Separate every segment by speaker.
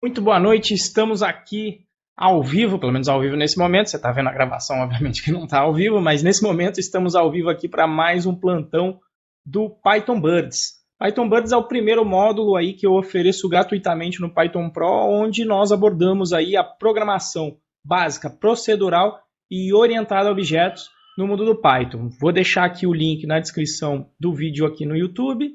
Speaker 1: Muito boa noite, estamos aqui ao vivo, pelo menos ao vivo nesse momento. Você está vendo a gravação, obviamente que não está ao vivo, mas nesse momento estamos ao vivo aqui para mais um plantão do Python Birds. Python Birds é o primeiro módulo aí que eu ofereço gratuitamente no Python Pro, onde nós abordamos aí a programação básica, procedural e orientada a objetos no mundo do Python. Vou deixar aqui o link na descrição do vídeo aqui no YouTube,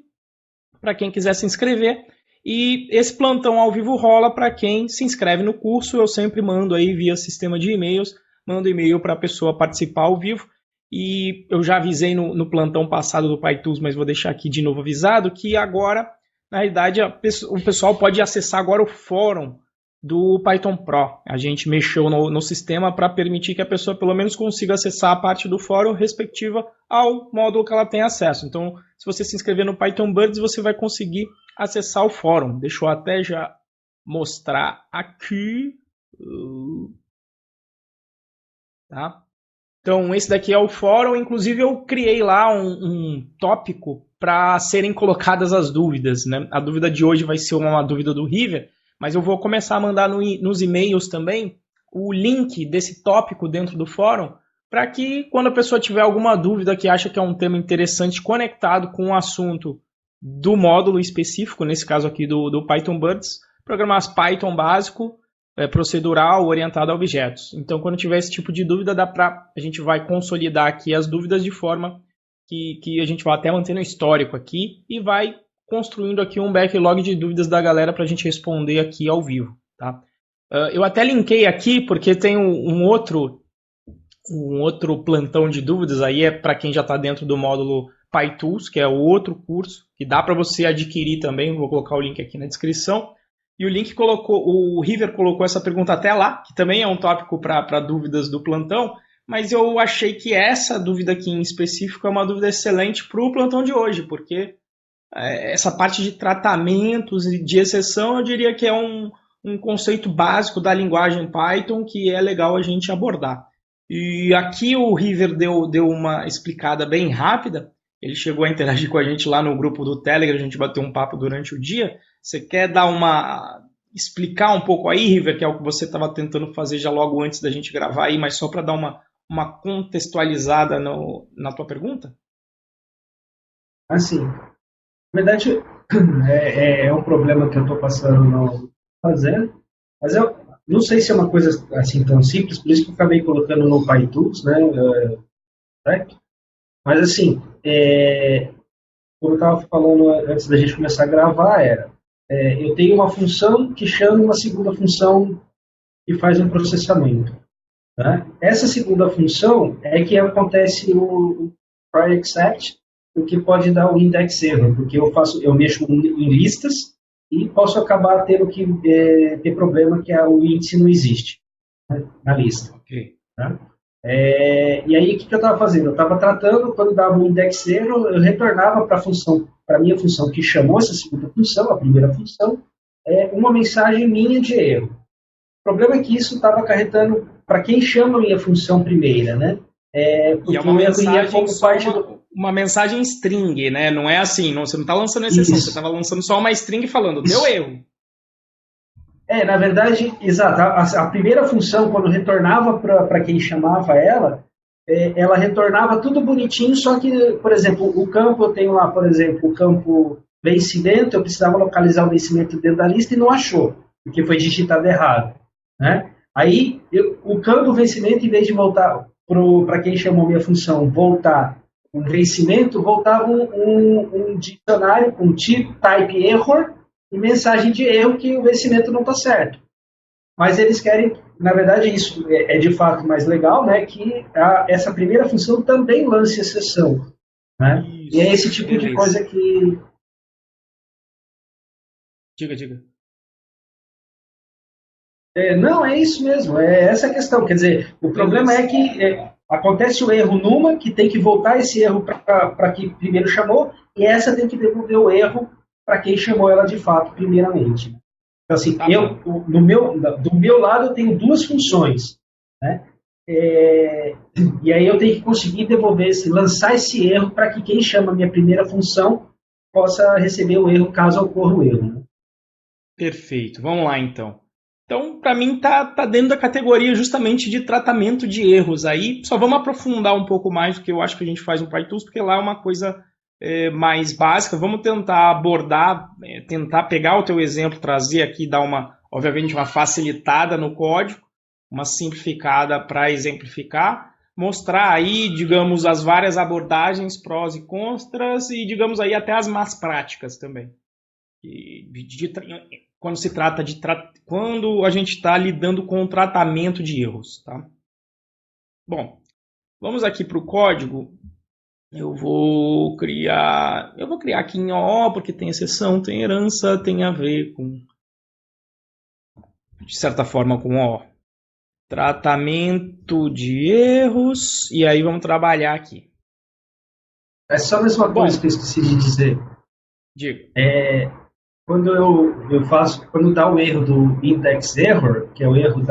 Speaker 1: para quem quiser se inscrever. E esse plantão ao vivo rola para quem se inscreve no curso. Eu sempre mando aí via sistema de e-mails, mando e-mail para a pessoa participar ao vivo. E eu já avisei no plantão passado do PyTools, mas vou deixar aqui de novo avisado, que agora, na realidade, o pessoal pode acessar agora o fórum do Python Pro. A gente mexeu no sistema para permitir que a pessoa pelo menos consiga acessar a parte do fórum respectiva ao módulo que ela tem acesso. Então, se você se inscrever no Python Birds, você vai conseguir acessar o fórum. Deixa eu até já mostrar aqui. Tá? Então, esse daqui é o fórum. Inclusive, eu criei lá um tópico para serem colocadas as dúvidas. Né? A dúvida de hoje vai ser uma dúvida do River, mas eu vou começar a mandar nos e-mails também o link desse tópico dentro do fórum, para que quando a pessoa tiver alguma dúvida que acha que é um tema interessante conectado com o assunto do módulo específico, nesse caso aqui do Python Birds, programar Python básico, procedural, orientado a objetos. Então, quando tiver esse tipo de dúvida, a gente vai consolidar aqui as dúvidas de forma que a gente vai até manter no histórico aqui e vai construindo aqui um backlog de dúvidas da galera para a gente responder aqui ao vivo. Tá? Eu até linkei aqui porque tem um outro plantão de dúvidas, aí é para quem já está dentro do módulo PyTools, que é o outro curso, que dá para você adquirir também, vou colocar o link aqui na descrição. E o River colocou essa pergunta até lá, que também é um tópico para dúvidas do plantão, mas eu achei que essa dúvida aqui em específico é uma dúvida excelente para o plantão de hoje, porque essa parte de tratamentos e de exceção, eu diria que é um conceito básico da linguagem Python que é legal a gente abordar. E aqui o River deu uma explicada bem rápida. Ele chegou a interagir com a gente lá no grupo do Telegram, a gente bateu um papo durante o dia. Você quer explicar um pouco aí, River, que é o que você estava tentando fazer já logo antes da gente gravar aí, mas só para dar uma contextualizada na tua pergunta?
Speaker 2: Assim, na verdade, é um problema que eu estou passando não fazendo, mas eu não sei se é uma coisa assim tão simples, por isso que eu acabei colocando no PyTools, né? Mas assim, como eu estava falando antes da gente começar a gravar, eu tenho uma função que chama uma segunda função que faz um processamento. Tá? Essa segunda função é que acontece o try except, o que pode dar o index error, porque eu mexo em listas e posso acabar tendo que ter problema que o índice não existe, né, na lista.
Speaker 1: Okay.
Speaker 2: Tá? E aí o que eu estava fazendo? Eu estava tratando, quando dava o index error, eu retornava para a minha função que chamou essa segunda função, a primeira função, uma mensagem minha de erro. O problema é que isso estava acarretando para quem chama a minha função primeira, né?
Speaker 1: E é uma mensagem uma mensagem string, né? Não é assim, você não está lançando exceção, isso. Você estava lançando só uma string falando, deu erro.
Speaker 2: Na verdade, exato. A primeira função, quando retornava para quem chamava ela retornava tudo bonitinho, só que, por exemplo, o campo, eu tenho lá, por exemplo, o campo vencimento, eu precisava localizar o vencimento dentro da lista e não achou, porque foi digitado errado. Né? Aí, o campo vencimento, em vez de voltar para quem chamou minha função, voltar um vencimento, voltava um dicionário com type error e mensagem de erro que o vencimento não está certo. Mas eles querem, na verdade, isso é de fato mais legal, né, que essa primeira função também lance exceção. Né? Isso, e é esse tipo de coisa que...
Speaker 1: Diga.
Speaker 2: Não, é isso mesmo, é essa a questão. Quer dizer, o problema é que acontece o erro numa, que tem que voltar esse erro para quem primeiro chamou, e essa tem que devolver o erro para quem chamou ela de fato, primeiramente. Então, assim, do meu lado, eu tenho duas funções. Né? E aí eu tenho que conseguir lançar esse erro para que quem chama a minha primeira função possa receber o erro caso ocorra o erro. Né?
Speaker 1: Perfeito. Vamos lá, então. Então, para mim, tá dentro da categoria justamente de tratamento de erros. Aí, só vamos aprofundar um pouco mais do que eu acho que a gente faz no PyTools, porque lá é uma coisa mais básica. Vamos tentar abordar, tentar pegar o teu exemplo, trazer aqui, dar obviamente, uma facilitada no código, uma simplificada para exemplificar, mostrar aí, digamos, as várias abordagens, prós e contras, e, digamos, aí até as más práticas também. Quando se trata quando a gente está lidando com o tratamento de erros, tá? Bom, vamos aqui para o código. Eu vou criar aqui em OO porque tem exceção, tem herança, tem a ver com, de certa forma, com OO. Tratamento de erros, e aí vamos trabalhar aqui.
Speaker 2: É só mais uma coisa que eu esqueci de dizer.
Speaker 1: Diga.
Speaker 2: Quando eu faço, quando dá o erro do index error, que é o erro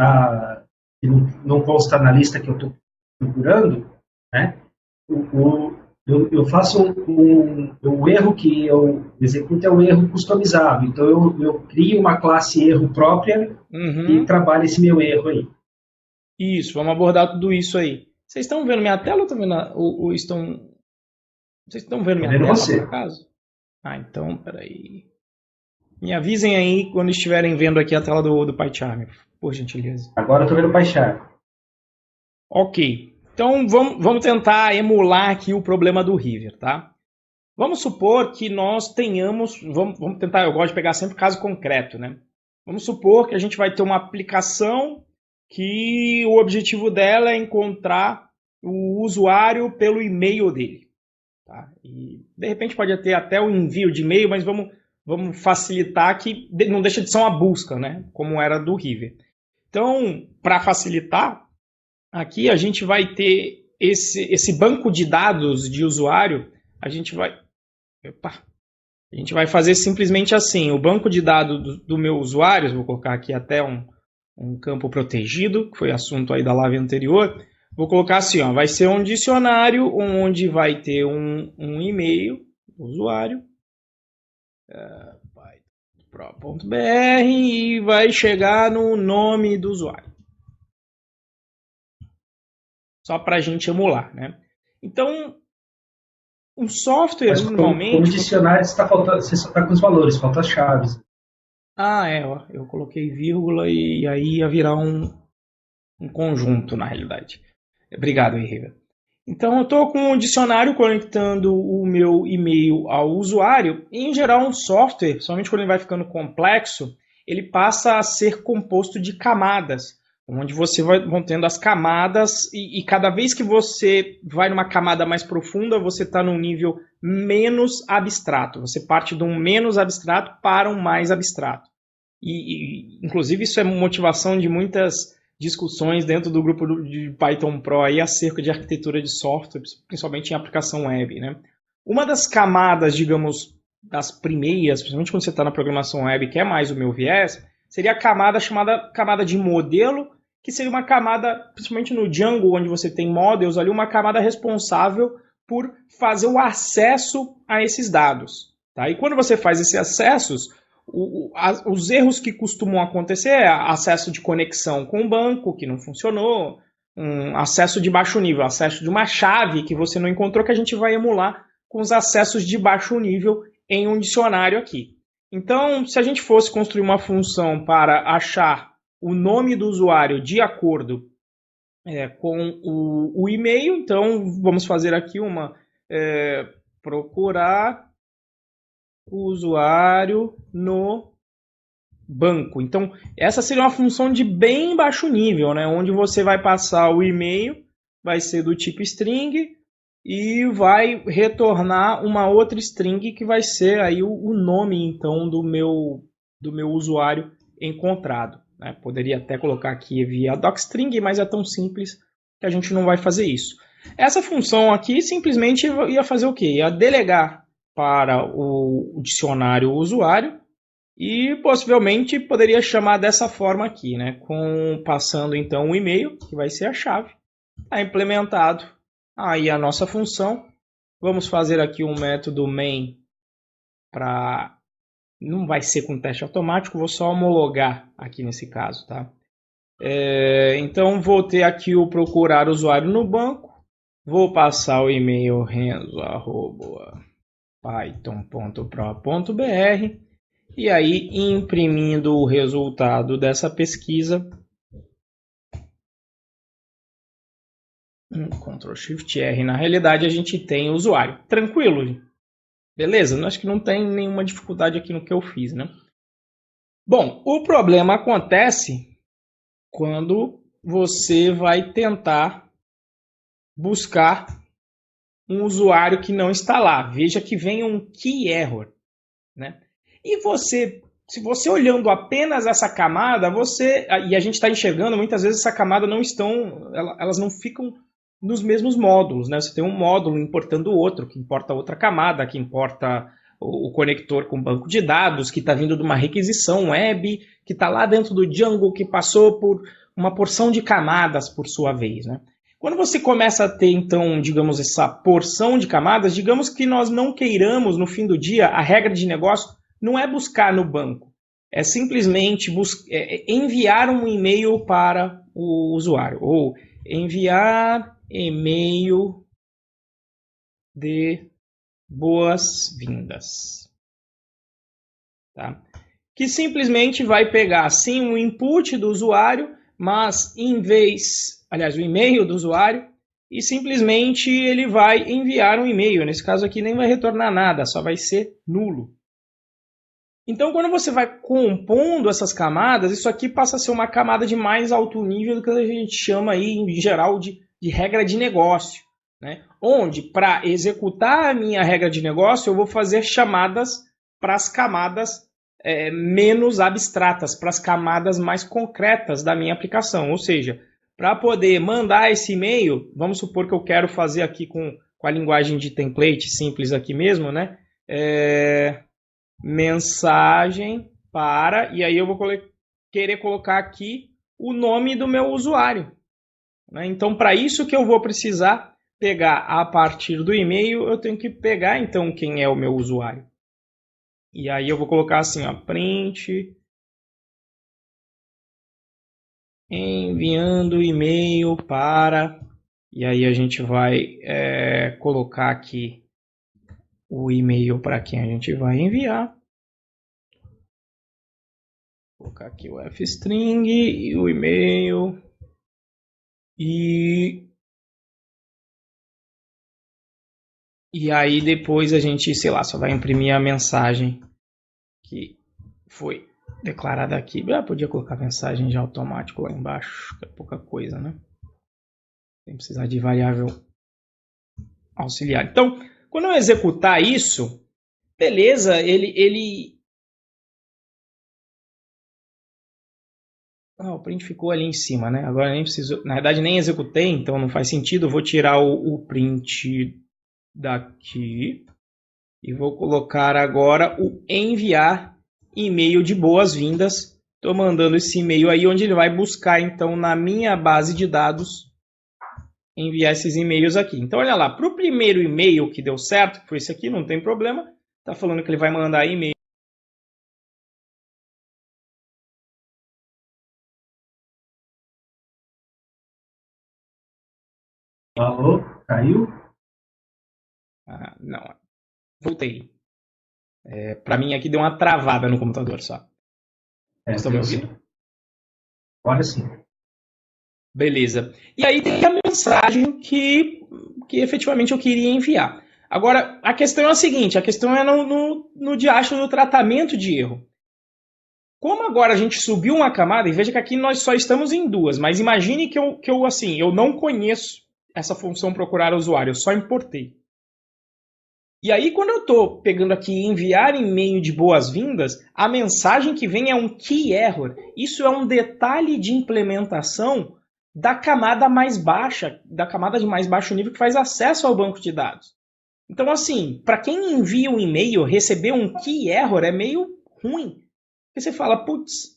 Speaker 2: que não consta na lista que eu estou procurando, né? Eu faço o erro que eu executo é um erro customizável. Então eu crio uma classe erro própria e trabalho esse meu erro aí.
Speaker 1: Isso, vamos abordar tudo isso aí. Vocês estão vendo minha tela ou estão vendo Vocês estão vendo minha tela,
Speaker 2: você.
Speaker 1: por acaso? Ah, então, peraí. Me avisem aí quando estiverem vendo aqui a tela do PyCharm, por gentileza.
Speaker 2: Agora eu estou vendo o PyCharm.
Speaker 1: Ok. Então, vamos tentar emular aqui o problema do River, tá? Vamos supor que nós tenhamos... Vamos tentar, eu gosto de pegar sempre caso concreto, né? Vamos supor que a gente vai ter uma aplicação que o objetivo dela é encontrar o usuário pelo e-mail dele. Tá? E, de repente pode ter até o envio de e-mail, mas vamos facilitar que não deixa de ser uma busca, né? Como era do River. Então, para facilitar, aqui a gente vai ter esse banco de dados de usuário, a gente vai fazer simplesmente assim, o banco de dados do meu usuário, vou colocar aqui até um campo protegido, que foi assunto aí da live anterior, vou colocar assim, ó, vai ser um dicionário onde vai ter um e-mail do usuário, pro.br, e vai chegar no nome do usuário. Só para a gente emular, né? Então, um software
Speaker 2: Mas
Speaker 1: normalmente...
Speaker 2: como dicionário você só está com os valores, falta as chaves.
Speaker 1: Ah, ó, eu coloquei vírgula e aí ia virar um conjunto, na realidade. Obrigado aí, Riva. Então, eu estou com um dicionário conectando o meu e-mail ao usuário. E, em geral, um software, somente quando ele vai ficando complexo, ele passa a ser composto de camadas, onde você vão tendo as camadas e cada vez que você vai numa camada mais profunda, você está num nível menos abstrato. Você parte de um menos abstrato para um mais abstrato. Inclusive, isso é motivação de muitas discussões dentro do grupo de Python Pro aí acerca de arquitetura de software, principalmente em aplicação web, né? Uma das camadas, digamos, das primeiras, principalmente quando você está na programação web, que é mais o meu viés, seria a camada chamada camada de modelo, que seria uma camada, principalmente no Django, onde você tem models ali, uma camada responsável por fazer o acesso a esses dados. Tá? E quando você faz esses acessos, os erros que costumam acontecer é acesso de conexão com o banco, que não funcionou, um acesso de baixo nível, acesso de uma chave que você não encontrou, que a gente vai emular com os acessos de baixo nível em um dicionário aqui. Então, se a gente fosse construir uma função para achar o nome do usuário de acordo com o e-mail, então vamos fazer aqui procurar o usuário no banco. Então, essa seria uma função de bem baixo nível, né? Onde você vai passar o e-mail, vai ser do tipo string, e vai retornar uma outra string que vai ser aí o nome, então, do meu usuário encontrado. Né? Poderia até colocar aqui via docstring, mas é tão simples que a gente não vai fazer isso. Essa função aqui simplesmente ia fazer o quê? Ia delegar para o dicionário usuário e possivelmente poderia chamar dessa forma aqui, né? Passando então o e-mail, que vai ser a chave, está implementado aí a nossa função. Vamos fazer aqui um método main para não vai ser com teste automático, vou só homologar aqui nesse caso, tá? Então vou ter aqui o procurar usuário no banco, vou passar o e-mail renzo@python.pro.br e aí imprimindo o resultado dessa pesquisa, Ctrl Shift R, na realidade a gente tem o usuário. Tranquilo? Beleza? Acho que não tem nenhuma dificuldade aqui no que eu fiz, né? Bom, o problema acontece quando você vai tentar buscar um usuário que não está lá. Veja que vem um key error, né? E se você olhando apenas essa camada, e a gente está enxergando, muitas vezes essa camada elas não ficam nos mesmos módulos, né? Você tem um módulo importando o outro, que importa outra camada, que importa o conector com banco de dados, que está vindo de uma requisição web, que está lá dentro do Django, que passou por uma porção de camadas por sua vez, né? Quando você começa a ter, então, digamos, essa porção de camadas, digamos que nós não queiramos, no fim do dia, a regra de negócio não é buscar no banco, é simplesmente enviar um e-mail para o usuário, ou enviar e-mail de boas-vindas, tá? Que simplesmente vai pegar, sim, o input do usuário, mas o e-mail do usuário, e simplesmente ele vai enviar um e-mail. Nesse caso aqui nem vai retornar nada, só vai ser nulo. Então, quando você vai compondo essas camadas, isso aqui passa a ser uma camada de mais alto nível do que a gente chama aí, em geral, de regra de negócio, né? Onde, para executar a minha regra de negócio, eu vou fazer chamadas para as camadas menos abstratas, para as camadas mais concretas da minha aplicação. Ou seja, para poder mandar esse e-mail, vamos supor que eu quero fazer aqui com a linguagem de template simples aqui mesmo, né? Mensagem para, e aí eu vou querer colocar aqui o nome do meu usuário, né? Então, para isso que eu vou precisar pegar a partir do e-mail, eu tenho que pegar então quem é o meu usuário. E aí eu vou colocar assim, ó, print enviando e-mail para, e aí a gente vai colocar aqui o e-mail para quem a gente vai enviar. Vou colocar aqui o f-string e o e-mail. E aí depois a gente, sei lá, só vai imprimir a mensagem que foi declarada aqui. Podia colocar mensagem já automático lá embaixo, que é pouca coisa, né? Sem precisar de variável auxiliar. Então, quando eu executar isso, beleza, o print ficou ali em cima, né? Agora nem preciso, na verdade nem executei, então não faz sentido. Eu vou tirar o print daqui e vou colocar agora o enviar e-mail de boas-vindas. Estou mandando esse e-mail aí onde ele vai buscar então na minha base de dados enviar esses e-mails aqui. Então olha lá, para o primeiro e-mail que deu certo, que foi esse aqui, não tem problema. Está falando que ele vai mandar e-mail.
Speaker 2: Alô? Caiu?
Speaker 1: Não, voltei. Para mim aqui deu uma travada no computador só. Estão me ouvindo?
Speaker 2: Agora sim.
Speaker 1: Beleza. E aí tem a mensagem que efetivamente eu queria enviar. Agora, a questão é a seguinte, a questão é no diacho do tratamento de erro. Como agora a gente subiu uma camada, e veja que aqui nós só estamos em duas, mas imagine que eu não conheço essa função procurar usuário, eu só importei. E aí, quando eu estou pegando aqui enviar e-mail de boas-vindas, a mensagem que vem é um key error. Isso é um detalhe de implementação da camada mais baixa, da camada de mais baixo nível que faz acesso ao banco de dados. Então, assim, para quem envia um e-mail, receber um key error é meio ruim. Porque você fala, putz,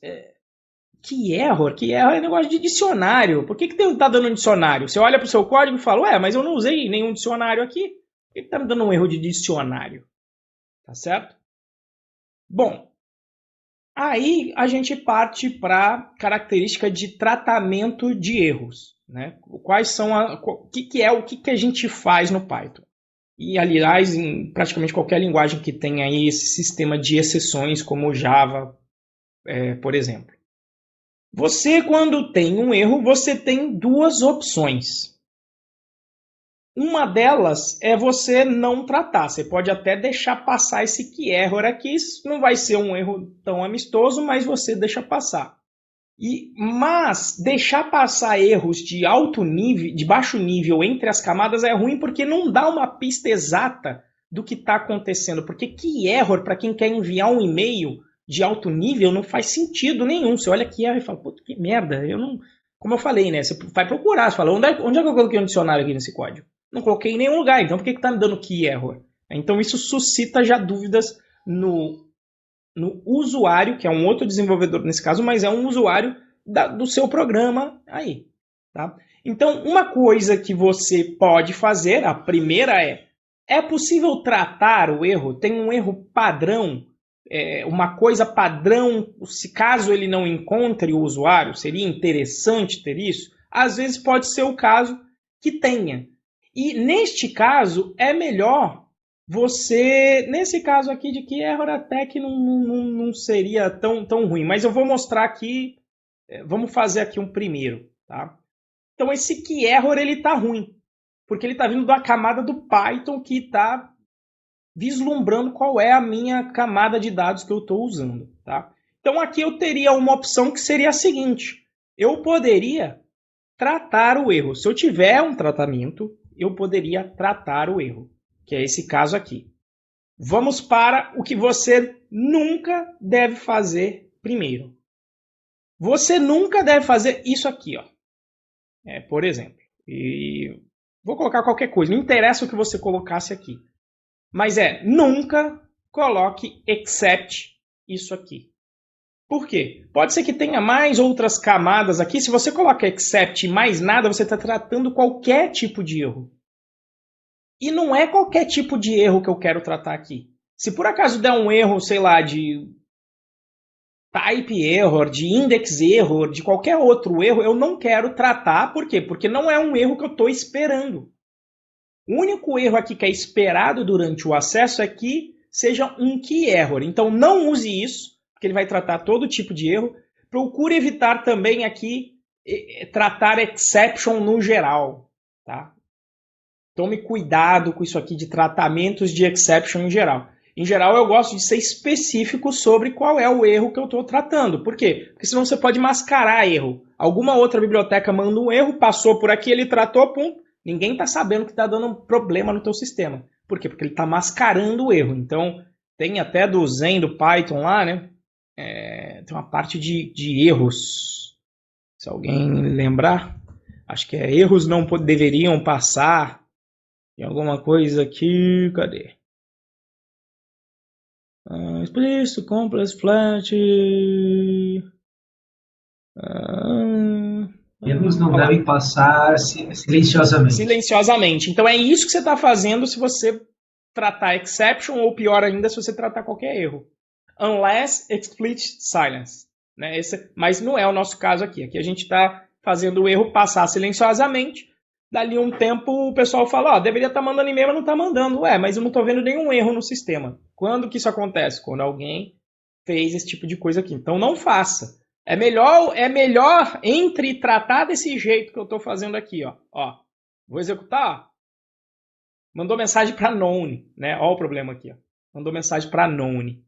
Speaker 1: key error é negócio de dicionário. Por que está dando um dicionário? Você olha para o seu código e fala, mas eu não usei nenhum dicionário aqui. Por que está me dando um erro de dicionário? Tá certo? Bom, aí a gente parte para a característica de tratamento de erros. Né? Quais são o que a gente faz no Python? E, aliás, em praticamente qualquer linguagem que tenha aí esse sistema de exceções, como o Java, por exemplo. Você, quando tem um erro, você tem duas opções. Uma delas é você não tratar. Você pode até deixar passar esse key error aqui. Isso não vai ser um erro tão amistoso, mas você deixa passar. Mas deixar passar erros de alto nível, de baixo nível entre as camadas é ruim porque não dá uma pista exata do que está acontecendo. Porque key error, para quem quer enviar um e-mail de alto nível, não faz sentido nenhum. Você olha key error e fala, puta, que merda, eu não... Como eu falei, né? Você vai procurar, você fala, onde é que eu coloquei um dicionário aqui nesse código? Não coloquei em nenhum lugar, então por que está me dando key error? Então isso suscita já dúvidas no usuário, que é um outro desenvolvedor nesse caso, mas é um usuário do seu programa aí. Tá? Então, uma coisa que você pode fazer, a primeira é possível tratar o erro? Tem um erro padrão, uma coisa padrão, se caso ele não encontre o usuário, seria interessante ter isso? Às vezes pode ser o caso que tenha. E neste caso, é melhor você, nesse caso aqui de key error, até que não seria tão ruim. Mas eu vou mostrar aqui, vamos fazer aqui um primeiro. Tá? Então esse key error ele está ruim, porque ele está vindo da camada do Python que está vislumbrando qual é a minha camada de dados que eu estou usando. Tá? Então aqui eu teria uma opção que seria a seguinte, eu poderia tratar o erro. Se eu tiver um tratamento, eu poderia tratar o erro, que é esse caso aqui. Vamos para o que você nunca deve fazer primeiro. Você nunca deve fazer isso aqui, ó. Por exemplo. E vou colocar qualquer coisa, não interessa o que você colocasse aqui. Mas nunca coloque except isso aqui. Por quê? Pode ser que tenha mais outras camadas aqui. Se você coloca except e mais nada, você está tratando qualquer tipo de erro. E não é qualquer tipo de erro que eu quero tratar aqui. Se por acaso der um erro, sei lá, de type error, de index error, de qualquer outro erro, eu não quero tratar. Por quê? Porque não é um erro que eu estou esperando. O único erro aqui que é esperado durante o acesso é que seja um key error. Então não use isso, porque ele vai tratar todo tipo de erro. Procure evitar também aqui tratar exception no geral. Tá? Tome cuidado com isso aqui de tratamentos de exception em geral. Em geral, eu gosto de ser específico sobre qual é o erro que eu estou tratando. Por quê? Porque senão você pode mascarar erro. Alguma outra biblioteca manda um erro, passou por aqui, ele tratou, pum, ninguém está sabendo que está dando um problema no teu sistema. Por quê? Porque ele está mascarando o erro. Então, tem até do Zen, do Python lá, né? Tem uma parte de erros. Se alguém lembrar, acho que erros não deveriam passar. Tem alguma coisa aqui, cadê? Explícito, complex, flat.
Speaker 2: Erros não devem passar silenciosamente.
Speaker 1: Silenciosamente. Então é isso que você está fazendo se você tratar exception, ou pior ainda, se você tratar qualquer erro. Unless explicit silence. Né? Mas não é o nosso caso aqui. Aqui a gente está fazendo o erro passar silenciosamente. Dali um tempo o pessoal fala, deveria estar mandando e-mail, mas não está mandando. Mas eu não estou vendo nenhum erro no sistema. Quando que isso acontece? Quando alguém fez esse tipo de coisa aqui. Então não faça. É melhor entre tratar desse jeito que eu estou fazendo aqui. Ó. Vou executar. Mandou mensagem para known. Né? Olha o problema aqui. Ó. Mandou mensagem para known.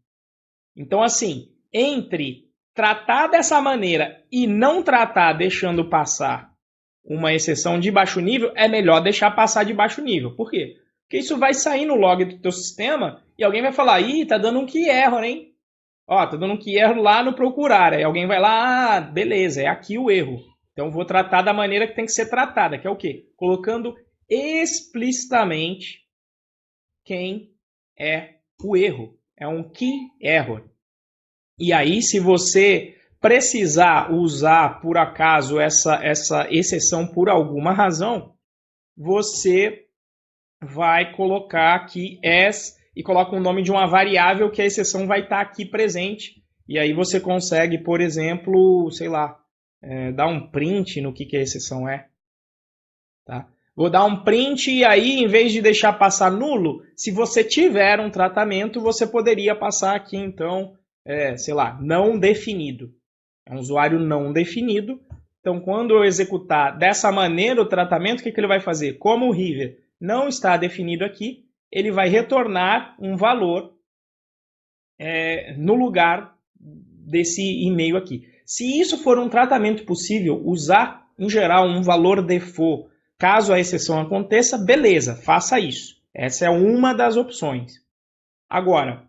Speaker 1: Então assim, entre tratar dessa maneira e não tratar deixando passar uma exceção de baixo nível, é melhor deixar passar de baixo nível. Por quê? Porque isso vai sair no log do teu sistema e alguém vai falar, tá dando um key error, hein? Tá dando um key error lá no procurar. Aí alguém vai lá, beleza, é aqui o erro. Então vou tratar da maneira que tem que ser tratada, que é o quê? Colocando explicitamente quem é o erro. É um key error. E aí, se você precisar usar, por acaso, essa exceção por alguma razão, você vai colocar aqui as e coloca o nome de uma variável que a exceção vai estar aqui presente. E aí você consegue, por exemplo, sei lá, dar um print no que a exceção é. Tá? Vou dar um print e aí, em vez de deixar passar nulo, se você tiver um tratamento, você poderia passar aqui, então, sei lá, não definido. É um usuário não definido. Então, quando eu executar dessa maneira o tratamento, o que ele vai fazer? Como o River não está definido aqui, ele vai retornar um valor no lugar desse e-mail aqui. Se isso for um tratamento possível, usar, em geral, um valor default, caso a exceção aconteça, beleza, faça isso. Essa é uma das opções. Agora,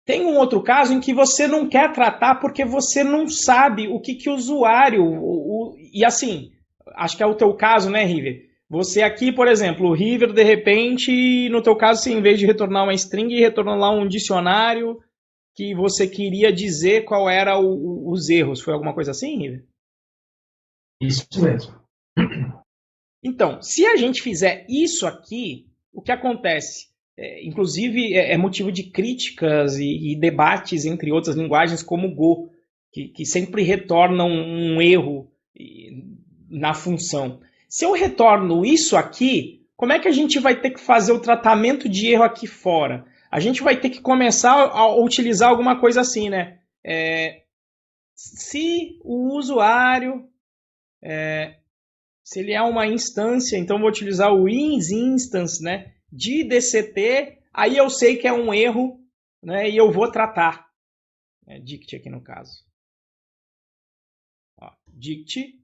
Speaker 1: tem um outro caso em que você não quer tratar porque você não sabe o que o usuário... E assim, acho que é o teu caso, né, River? Você aqui, por exemplo, o River, de repente, no teu caso, você, em vez de retornar uma string, retornou lá um dicionário que você queria dizer qual era os erros. Foi alguma coisa assim, River?
Speaker 2: Isso mesmo.
Speaker 1: Então, se a gente fizer isso aqui, o que acontece? Inclusive, é motivo de críticas e debates entre outras linguagens, como o Go, que sempre retornam um erro na função. Se eu retorno isso aqui, como é que a gente vai ter que fazer o tratamento de erro aqui fora? A gente vai ter que começar a utilizar alguma coisa assim, né? Se o usuário... se ele é uma instância, então vou utilizar o isInstance, né, de DCT, aí eu sei que é um erro, né, e eu vou tratar. Dict aqui no caso. Ó, dict.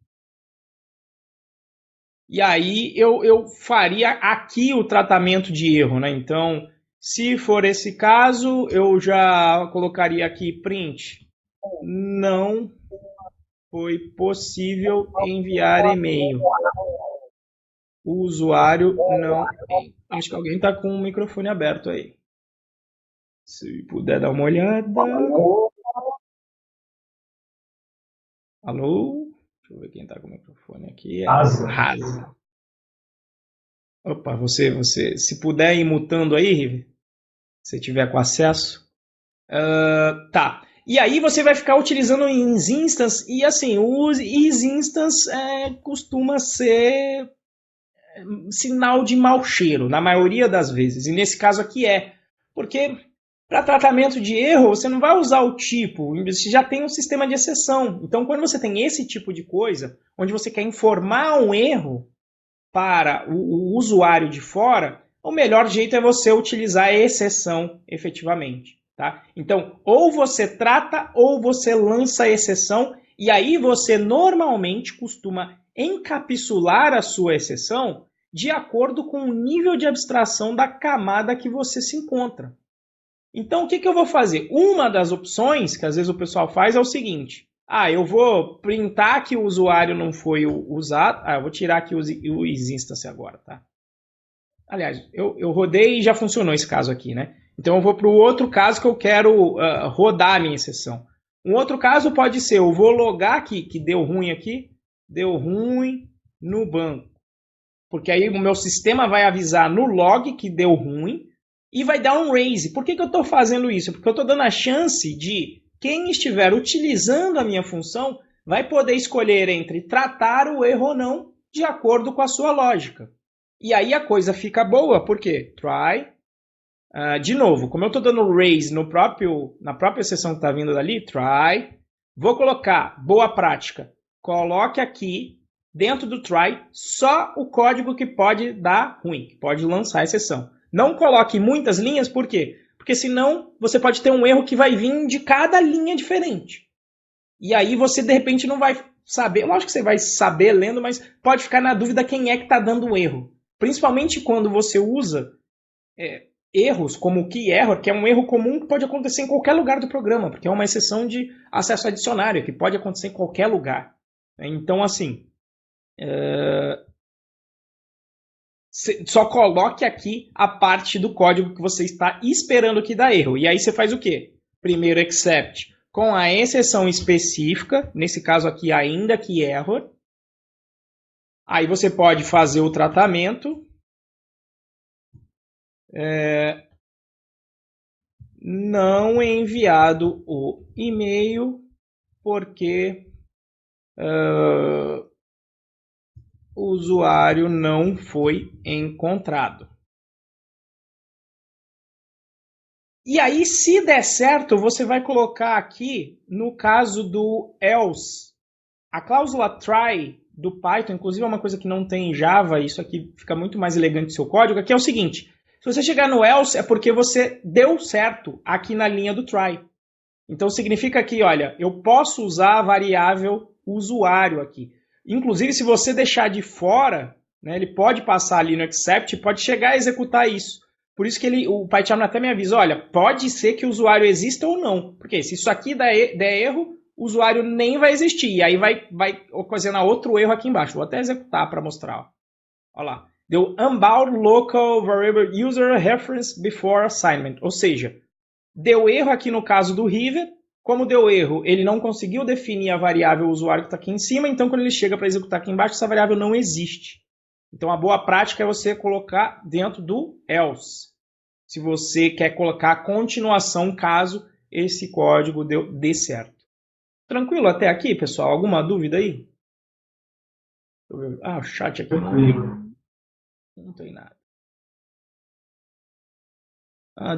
Speaker 1: E aí eu faria aqui o tratamento de erro, né? Então, se for esse caso, eu já colocaria aqui print. Não foi possível enviar e-mail. O usuário não... Acho que alguém está com o microfone aberto aí. Se puder dar uma olhada. Alô? Deixa eu ver quem está com o microfone aqui. Rasa. Opa, você, se puder ir mutando aí, River, se tiver com acesso. Tá. E aí você vai ficar utilizando o isInstance. E assim, o isInstance costuma ser sinal de mau cheiro, na maioria das vezes. E nesse caso aqui porque para tratamento de erro, você não vai usar o tipo, você já tem um sistema de exceção. Então, quando você tem esse tipo de coisa, onde você quer informar um erro para o usuário de fora, o melhor jeito é você utilizar a exceção efetivamente. Tá? Então, ou você trata ou você lança a exceção, e aí você normalmente costuma encapsular a sua exceção de acordo com o nível de abstração da camada que você se encontra. Então, o que eu vou fazer? Uma das opções que às vezes o pessoal faz é o seguinte. Eu vou printar que o usuário não foi usado. Eu vou tirar aqui o isInstance agora, tá? Aliás, eu rodei e já funcionou esse caso aqui, né? Então, eu vou para o outro caso que eu quero rodar a minha exceção. Um outro caso pode ser, eu vou logar aqui, que deu ruim aqui, deu ruim no banco. Porque aí o meu sistema vai avisar no log que deu ruim e vai dar um raise. Por que eu estou fazendo isso? Porque eu estou dando a chance de quem estiver utilizando a minha função vai poder escolher entre tratar o erro ou não de acordo com a sua lógica. E aí a coisa fica boa, porque try, de novo, como eu estou dando raise na própria seção que está vindo dali, try, vou colocar boa prática, coloque aqui dentro do try só o código que pode dar ruim, que pode lançar a exceção. Não coloque muitas linhas, por quê? Porque senão você pode ter um erro que vai vir de cada linha diferente. E aí você de repente não vai saber, lógico que você vai saber lendo, mas pode ficar na dúvida quem é que está dando o erro. Principalmente quando você usa erros como o key error, que é um erro comum que pode acontecer em qualquer lugar do programa, porque é uma exceção de acesso a dicionário, que pode acontecer em qualquer lugar. Então, assim, só coloque aqui a parte do código que você está esperando que dá erro. E aí você faz o quê? Primeiro except com a exceção específica, nesse caso aqui ainda que error. Aí você pode fazer o tratamento. não enviado o e-mail porque o usuário não foi encontrado. E aí, se der certo, você vai colocar aqui, no caso do else, a cláusula try do Python, inclusive é uma coisa que não tem em Java, isso aqui fica muito mais elegante no seu código, que é o seguinte, se você chegar no else é porque você deu certo aqui na linha do try. Então significa que, olha, eu posso usar a variável usuário aqui. Inclusive, se você deixar de fora, né, ele pode passar ali no except, pode chegar a executar isso. Por isso que o PyCharm até me avisa, olha, pode ser que o usuário exista ou não. Porque se isso aqui der erro, o usuário nem vai existir. E aí vai ocasionar outro erro aqui embaixo. Vou até executar para mostrar. Olha lá. Deu unbound local variable user reference before assignment. Ou seja, deu erro aqui no caso do river. Como deu erro, ele não conseguiu definir a variável usuário que está aqui em cima. Então, quando ele chega para executar aqui embaixo, essa variável não existe. Então, a boa prática é você colocar dentro do else. Se você quer colocar a continuação caso esse código dê certo. Tranquilo até aqui, pessoal? Alguma dúvida aí? O chat aqui não tem nada.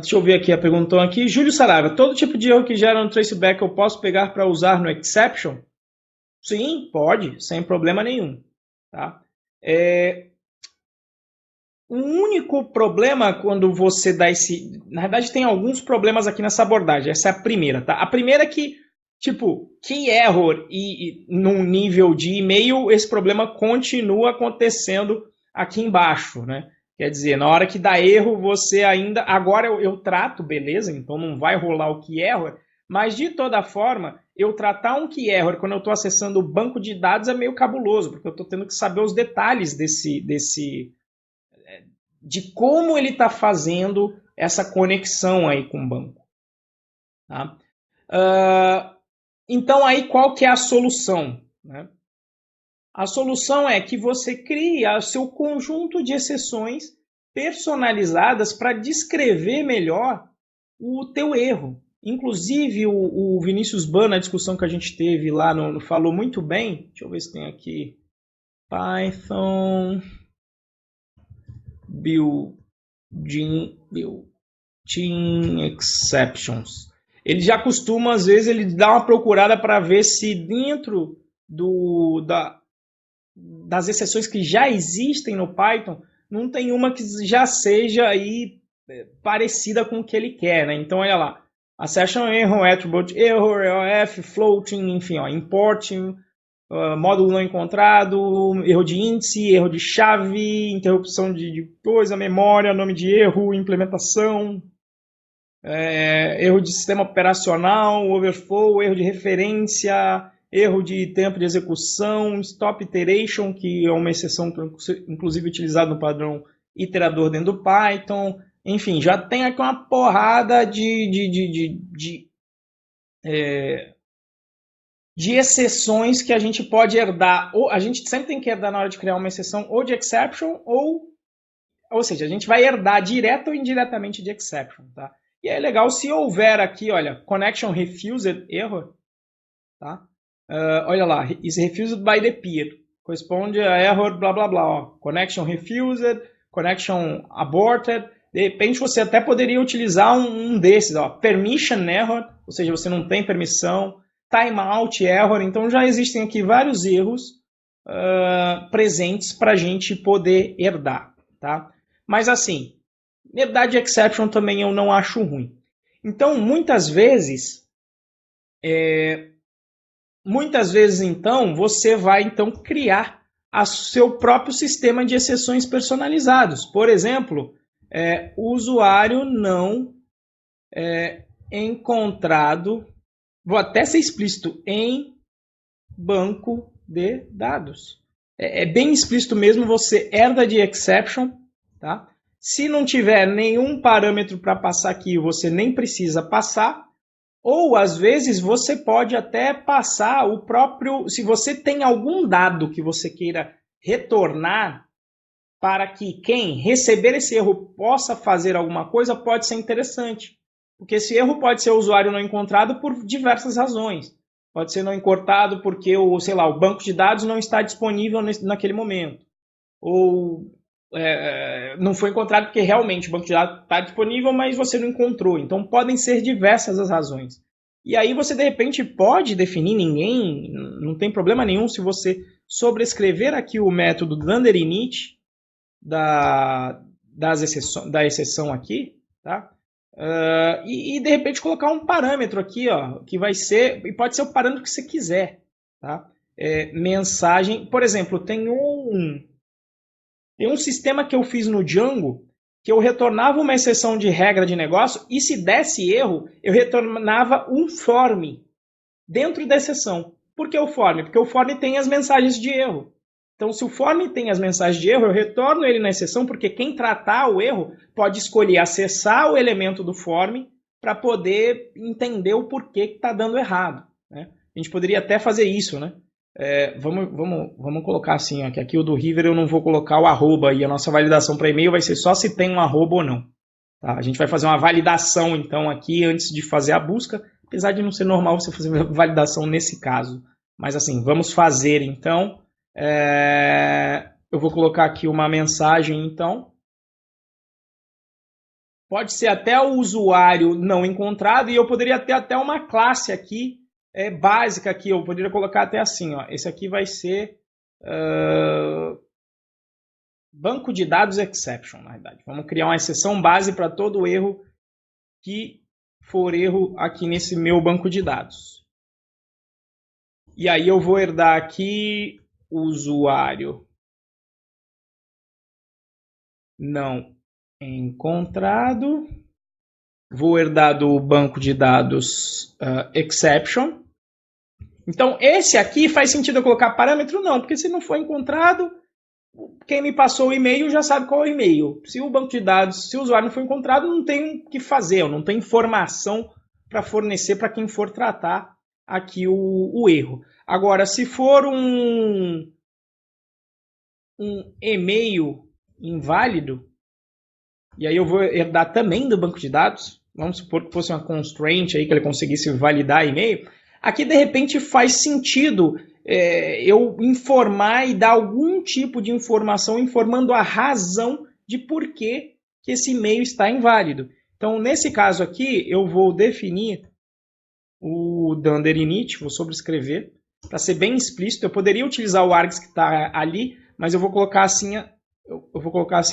Speaker 1: Deixa eu ver aqui a pergunta aqui. Júlio Saraiva, todo tipo de erro que gera no traceback eu posso pegar para usar no exception? Sim, pode, sem problema nenhum. Tá? O único problema quando você dá esse... Na verdade, tem alguns problemas aqui nessa abordagem. Essa é a primeira, tá? A primeira é que, tipo, key error e num nível de e-mail, esse problema continua acontecendo aqui embaixo, né? Quer dizer, na hora que dá erro, você ainda... Agora eu trato, beleza? Então não vai rolar o key error. Mas, de toda forma, eu tratar um key error quando eu estou acessando o banco de dados é meio cabuloso, porque eu estou tendo que saber os detalhes de como ele está fazendo essa conexão aí com o banco. Tá? Então, aí qual que é a solução? Né? A solução é que você cria o seu conjunto de exceções personalizadas para descrever melhor o teu erro. Inclusive, o Vinícius Ban, na discussão que a gente teve lá, falou muito bem. Deixa eu ver se tem aqui. Python built-in exceptions. Ele já costuma, às vezes, ele dá uma procurada para ver se dentro das exceções que já existem no Python, não tem uma que já seja aí parecida com o que ele quer, né? Então, olha lá. Assertion error, attribute error, EOF, floating, enfim, ó, importing, módulo não encontrado, erro de índice, erro de chave, interrupção de coisa, memória, nome de erro, implementação, erro de sistema operacional, overflow, erro de referência, erro de tempo de execução, stop iteration, que é uma exceção inclusive utilizada no padrão iterador dentro do Python. Enfim, já tem aqui uma porrada de exceções que a gente pode herdar. Ou a gente sempre tem que herdar na hora de criar uma exceção ou de exception, ou seja, a gente vai herdar direto ou indiretamente de exception. Tá? E é legal se houver aqui, olha, connection refused error, tá? Olha lá, is refused by the peer. Corresponde a error blá blá blá. Ó. Connection refused, connection aborted. De repente você até poderia utilizar um desses, ó, permission error, ou seja, você não tem permissão, timeout error, então já existem aqui vários erros presentes para a gente poder herdar. Tá? Mas assim, herdar de exception também eu não acho ruim. Então, muitas vezes então, você vai então criar o seu próprio sistema de exceções personalizados. Por exemplo, o usuário não encontrado, vou até ser explícito, em banco de dados. É bem explícito mesmo, você herda de exception, tá? Se não tiver nenhum parâmetro para passar aqui, você nem precisa passar, ou às vezes você pode até passar o próprio, se você tem algum dado que você queira retornar para que quem receber esse erro possa fazer alguma coisa pode ser interessante. Porque esse erro pode ser o usuário não encontrado por diversas razões. Pode ser não encontrado porque o banco de dados não está disponível naquele momento. Ou não foi encontrado porque realmente o banco de dados está disponível, mas você não encontrou. Então podem ser diversas as razões. E aí você de repente pode definir não tem problema nenhum se você sobrescrever aqui o método dunder_init da exceção aqui, tá? E de repente colocar um parâmetro aqui, ó, que vai ser, e pode ser o parâmetro que você quiser, tá? Mensagem, por exemplo, tem um sistema que eu fiz no Django que eu retornava uma exceção de regra de negócio e se desse erro, eu retornava um form dentro da exceção. Por que o form? Porque o form tem as mensagens de erro. Então, se o form tem as mensagens de erro, eu retorno ele na exceção, porque quem tratar o erro pode escolher acessar o elemento do form para poder entender o porquê que está dando errado, né? A gente poderia até fazer isso, né? Vamos colocar assim, ó, que aqui o do River eu não vou colocar o arroba e a nossa validação para e-mail vai ser só se tem um arroba ou não. Tá? A gente vai fazer uma validação então aqui antes de fazer a busca, apesar de não ser normal você fazer validação nesse caso. Mas assim, vamos fazer então. Eu vou colocar aqui uma mensagem então. Pode ser até o usuário não encontrado e eu poderia ter até uma classe aqui básica aqui, eu poderia colocar até assim, ó, esse aqui vai ser banco de dados exception, na verdade. Vamos criar uma exceção base para todo erro que for erro aqui nesse meu banco de dados. E aí eu vou herdar aqui usuário não encontrado. Vou herdar do banco de dados exception. Então, esse aqui faz sentido eu colocar parâmetro? Não, porque se não for encontrado, quem me passou o e-mail já sabe qual é o e-mail. Se o banco de dados, se o usuário não for encontrado, não tem o que fazer, eu não tenho informação para fornecer para quem for tratar aqui o erro. Agora, se for um e-mail inválido, e aí eu vou herdar também do banco de dados, vamos supor que fosse uma constraint aí que ele conseguisse validar e-mail, aqui de repente faz sentido eu informar e dar algum tipo de informação informando a razão de por que esse e-mail está inválido. Então, nesse caso aqui, eu vou definir o dunder_init, vou sobrescrever, para ser bem explícito. Eu poderia utilizar o args que está ali, mas eu vou colocar assim,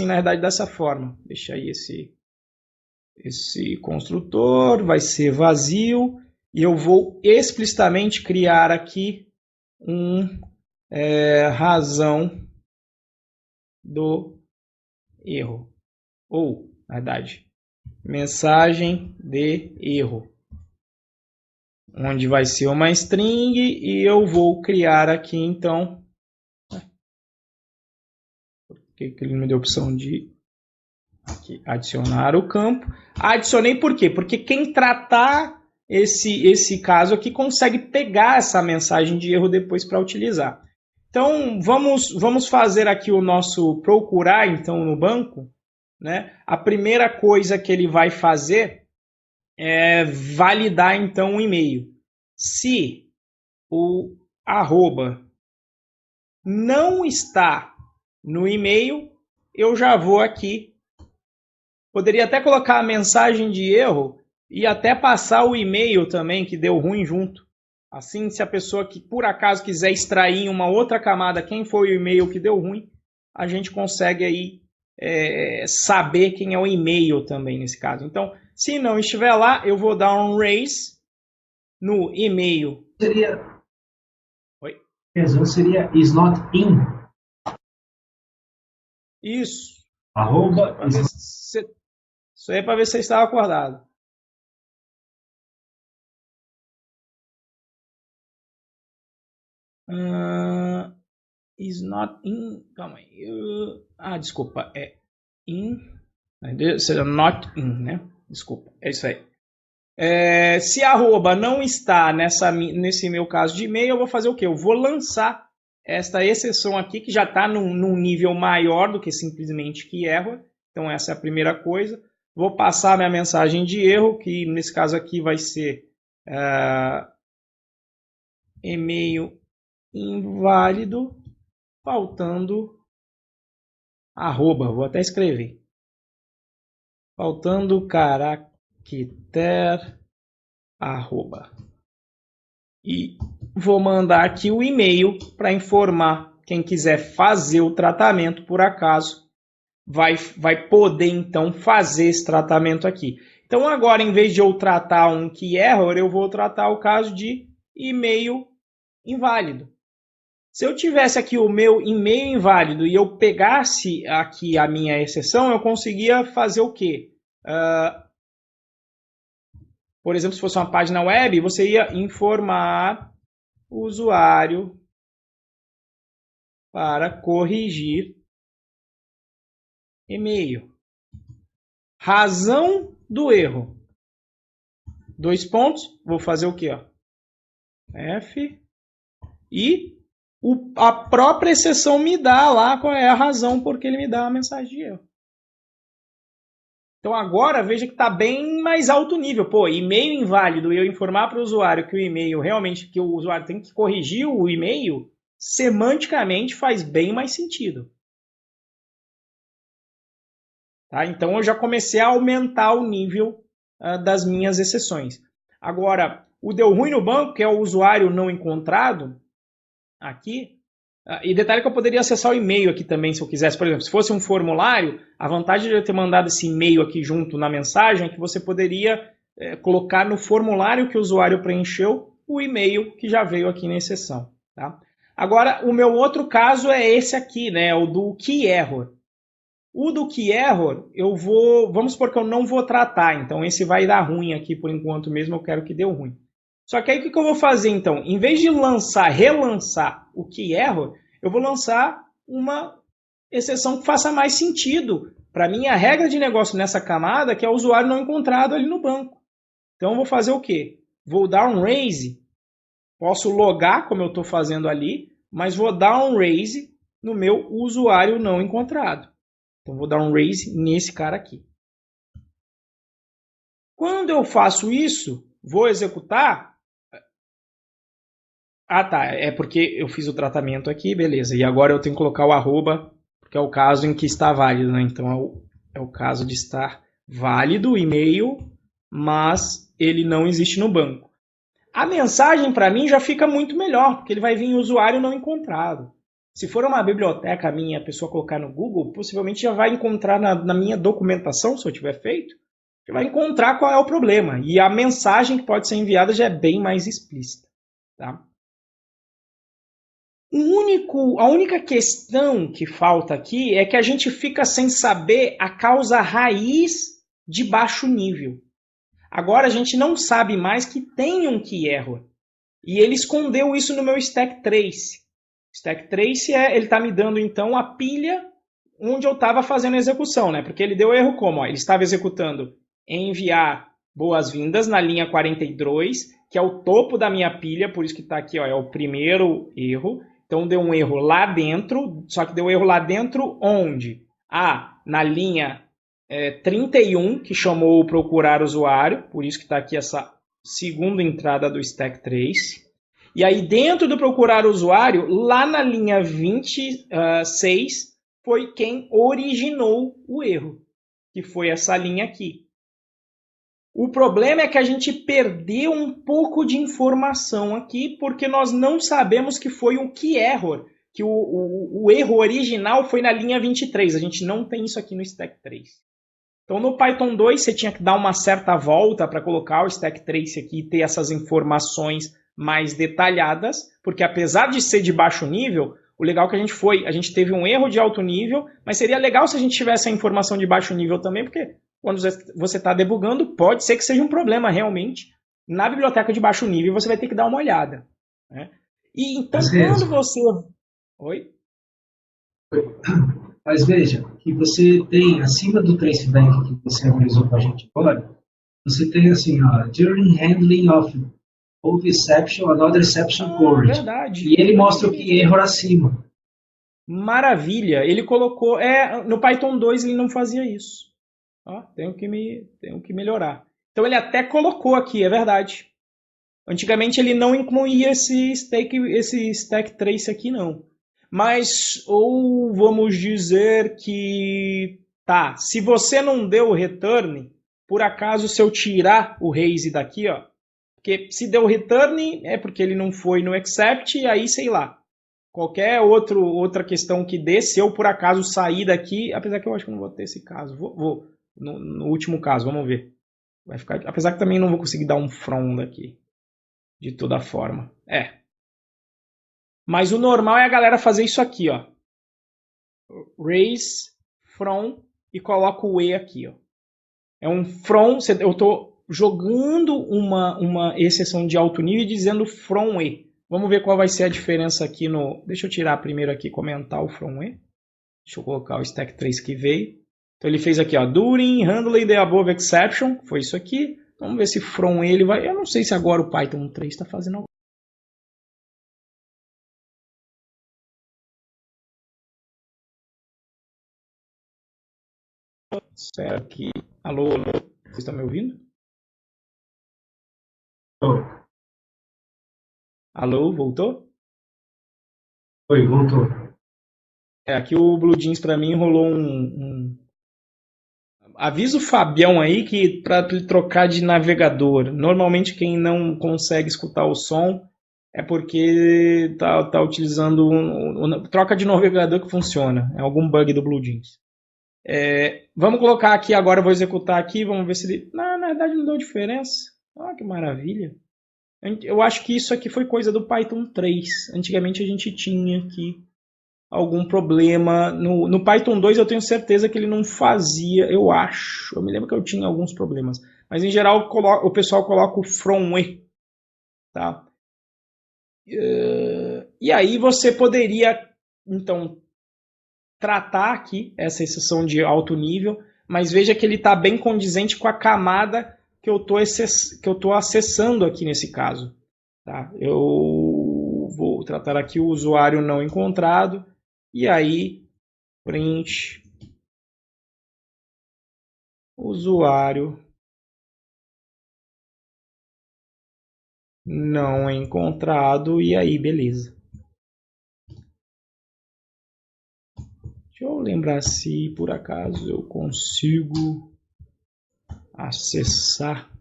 Speaker 1: na verdade, dessa forma. Deixa aí esse construtor, vai ser vazio, e eu vou explicitamente criar aqui razão do erro. Ou, na verdade, mensagem de erro. Onde vai ser uma string e eu vou criar aqui, então... Por que ele me deu a opção de aqui, adicionar o campo? Adicionei por quê? Porque quem tratar esse caso aqui consegue pegar essa mensagem de erro depois para utilizar. Então, vamos fazer aqui o nosso procurar, então, no banco, né? A primeira coisa que ele vai fazer é validar, então, o e-mail. Se o arroba não está no e-mail, eu já vou aqui. Poderia até colocar a mensagem de erro e até passar o e-mail também, que deu ruim junto. Assim, se a pessoa que por acaso quiser extrair em uma outra camada quem foi o e-mail que deu ruim, a gente consegue aí saber quem é o e-mail também nesse caso. Então, se não estiver lá, eu vou dar um raise no e-mail.
Speaker 2: Oi? Seria is not in.
Speaker 1: Isso.
Speaker 2: Arroba.
Speaker 1: Isso aí é para ver se você estava acordado. Is not in. Calma aí. Desculpa. É in. Seja not in, né? Desculpa. É isso aí. Se arroba não está nesse meu caso de e-mail, eu vou fazer o quê? Eu vou lançar esta exceção aqui, que já está num nível maior do que simplesmente que erro. Então, essa é a primeira coisa. Vou passar minha mensagem de erro, que nesse caso aqui vai ser e-mail inválido, faltando arroba. Vou até escrever. Faltando caractere arroba. E vou mandar aqui o e-mail para informar quem quiser fazer o tratamento, por acaso, vai poder então fazer esse tratamento aqui. Então agora, em vez de eu tratar um key error, eu vou tratar o caso de e-mail inválido. Se eu tivesse aqui o meu e-mail inválido e eu pegasse aqui a minha exceção, eu conseguia fazer o quê? Por exemplo, se fosse uma página web, você ia informar o usuário para corrigir e-mail. Razão do erro. 2 pontos. Vou fazer o quê? F. E a própria exceção me dá lá qual é a razão porque ele me dá a mensagem de erro. Então agora veja que está bem mais alto nível. Pô, e-mail inválido e eu informar para o usuário que o e-mail realmente, que o usuário tem que corrigir o e-mail, semanticamente faz bem mais sentido. Tá? Então eu já comecei a aumentar o nível das minhas exceções. Agora, o deu ruim no banco, que é o usuário não encontrado, aqui, e detalhe que eu poderia acessar o e-mail aqui também, se eu quisesse. Por exemplo, se fosse um formulário, a vantagem de eu ter mandado esse e-mail aqui junto na mensagem é que você poderia colocar no formulário que o usuário preencheu o e-mail que já veio aqui na exceção. Tá? Agora, o meu outro caso é esse aqui, né, o do key error. O do key error, vamos supor que eu não vou tratar, então esse vai dar ruim aqui por enquanto mesmo, eu quero que dê ruim. Só que aí o que eu vou fazer então? Em vez de relançar o key error, eu vou lançar uma exceção que faça mais sentido para a minha regra de negócio nessa camada, que é o usuário não encontrado ali no banco. Então eu vou fazer o quê? Vou dar um raise, posso logar como eu estou fazendo ali, mas vou dar um raise no meu usuário não encontrado. Então vou dar um raise nesse cara aqui. Quando eu faço isso, vou executar. Ah, tá. É porque eu fiz o tratamento aqui, beleza. E agora eu tenho que colocar o arroba, porque é o caso em que está válido, né? Então é o caso de estar válido o e-mail, mas ele não existe no banco. A mensagem para mim já fica muito melhor, porque ele vai vir usuário não encontrado. Se for uma biblioteca minha, a pessoa colocar no Google, possivelmente já vai encontrar na minha documentação, se eu tiver feito, já vai encontrar qual é o problema. E a mensagem que pode ser enviada já é bem mais explícita. Tá? A única questão que falta aqui é que a gente fica sem saber a causa raiz de baixo nível. Agora a gente não sabe mais que tem um key error. E ele escondeu isso no meu stack trace. Stack trace ele está me dando então a pilha onde eu estava fazendo a execução, né? Porque ele deu erro como? Ele estava executando enviar boas-vindas na linha 42, que é o topo da minha pilha, por isso que está aqui, é o primeiro erro. Então deu um erro lá dentro, só que deu erro lá dentro onde? Na linha 31, que chamou o procurar usuário, por isso que está aqui essa segunda entrada do stack trace. E aí dentro do procurar usuário, lá na linha 26, foi quem originou o erro, que foi essa linha aqui. O problema é que a gente perdeu um pouco de informação aqui, porque nós não sabemos que foi o key error, que o erro original foi na linha 23. A gente não tem isso aqui no stack trace. Então no Python 2 você tinha que dar uma certa volta para colocar o stack trace aqui e ter essas informações mais detalhadas, porque apesar de ser de baixo nível, o legal que a gente teve um erro de alto nível, mas seria legal se a gente tivesse a informação de baixo nível também, porque quando você está debugando, pode ser que seja um problema realmente na biblioteca de baixo nível, você vai ter que dar uma olhada. Né? E então, quando você... Oi?
Speaker 2: Mas veja, que você tem, acima do traceback que você analisou com a gente agora, você tem assim, during handling of Old exception, another exception code.
Speaker 1: Verdade.
Speaker 2: E ele mostra o que erro acima.
Speaker 1: Maravilha. Ele colocou... no Python 2 ele não fazia isso. Ó, tenho que melhorar. Então ele até colocou aqui, é verdade. Antigamente ele não incluía esse stack trace aqui, não. Mas, ou vamos dizer que... Tá, se você não deu o return, por acaso se eu tirar o raise daqui, ó, porque se deu return é porque ele não foi no except, e aí sei lá. Qualquer outra questão que dê, se eu por acaso sair daqui, apesar que eu acho que não vou ter esse caso. Vou no último caso, vamos ver. Vai ficar, apesar que também não vou conseguir dar um from daqui. De toda forma. Mas o normal é a galera fazer isso aqui, ó. Raise, from e coloco o E aqui, ó. É um from, eu estou jogando uma exceção de alto nível e dizendo from E. Vamos ver qual vai ser a diferença aqui no... Deixa eu tirar primeiro aqui, comentar o from E. Deixa eu colocar o stack trace que veio. Então ele fez aqui, ó, during handling the above exception, foi isso aqui. Vamos ver se from E ele vai... Eu não sei se agora o Python 3 está fazendo algo. Será que... Alô? Vocês estão me ouvindo? Alô, voltou?
Speaker 2: Oi, voltou.
Speaker 1: Aqui o Blue Jeans para mim rolou Avisa o Fabião aí que para ele trocar de navegador. Normalmente quem não consegue escutar o som é porque tá utilizando troca de navegador que funciona. É algum bug do Blue Jeans. Vamos colocar aqui agora, eu vou executar aqui, vamos ver se ele... na verdade não deu diferença. Olha que maravilha. Eu acho que isso aqui foi coisa do Python 3. Antigamente a gente tinha aqui algum problema. No Python 2 eu tenho certeza que ele não fazia, eu acho. Eu me lembro que eu tinha alguns problemas. Mas em geral o pessoal coloca o from E. Tá? E aí você poderia, então, tratar aqui essa exceção de alto nível, mas veja que ele está bem condizente com a camada que eu estou acessando aqui nesse caso. Tá? Eu vou tratar aqui o usuário não encontrado e aí print usuário não encontrado e aí beleza. Deixa eu lembrar se por acaso eu consigo acessar.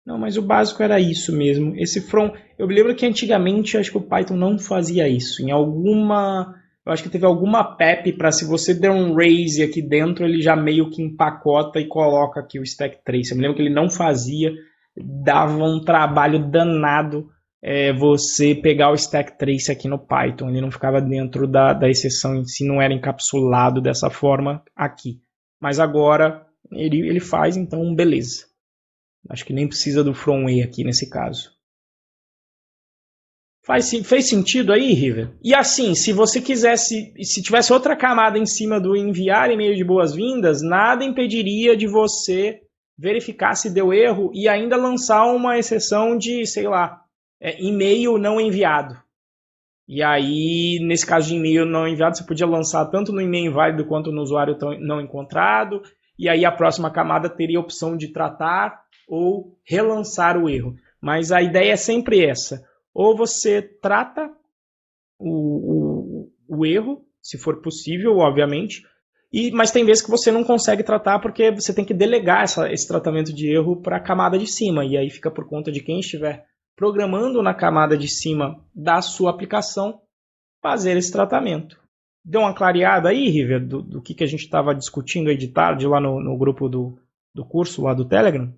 Speaker 1: Não, mas o básico era isso mesmo. Esse from, eu me lembro que antigamente acho que o Python não fazia isso. Eu acho que teve alguma PEP para se você der um raise aqui dentro, ele já meio que empacota e coloca aqui o stack trace. Eu me lembro que ele não fazia, dava um trabalho danado você pegar o stack trace aqui no Python. Ele não ficava dentro da exceção em si, não era encapsulado dessa forma aqui. Mas agora ele faz, então beleza. Acho que nem precisa do from E aqui nesse caso. Fez sentido aí, River? E assim, se você quisesse, se tivesse outra camada em cima do enviar e-mail de boas-vindas, nada impediria de você verificar se deu erro e ainda lançar uma exceção de, sei lá, e-mail não enviado. E aí, nesse caso de e-mail não enviado, você podia lançar tanto no e-mail inválido quanto no usuário não encontrado. E aí a próxima camada teria a opção de tratar ou relançar o erro. Mas a ideia é sempre essa. Ou você trata o erro, se for possível, obviamente, mas tem vezes que você não consegue tratar porque você tem que delegar esse tratamento de erro para a camada de cima. E aí fica por conta de quem estiver programando na camada de cima da sua aplicação fazer esse tratamento. Deu uma clareada aí, River, do que a gente estava discutindo aí de tarde lá no grupo do curso lá do Telegram?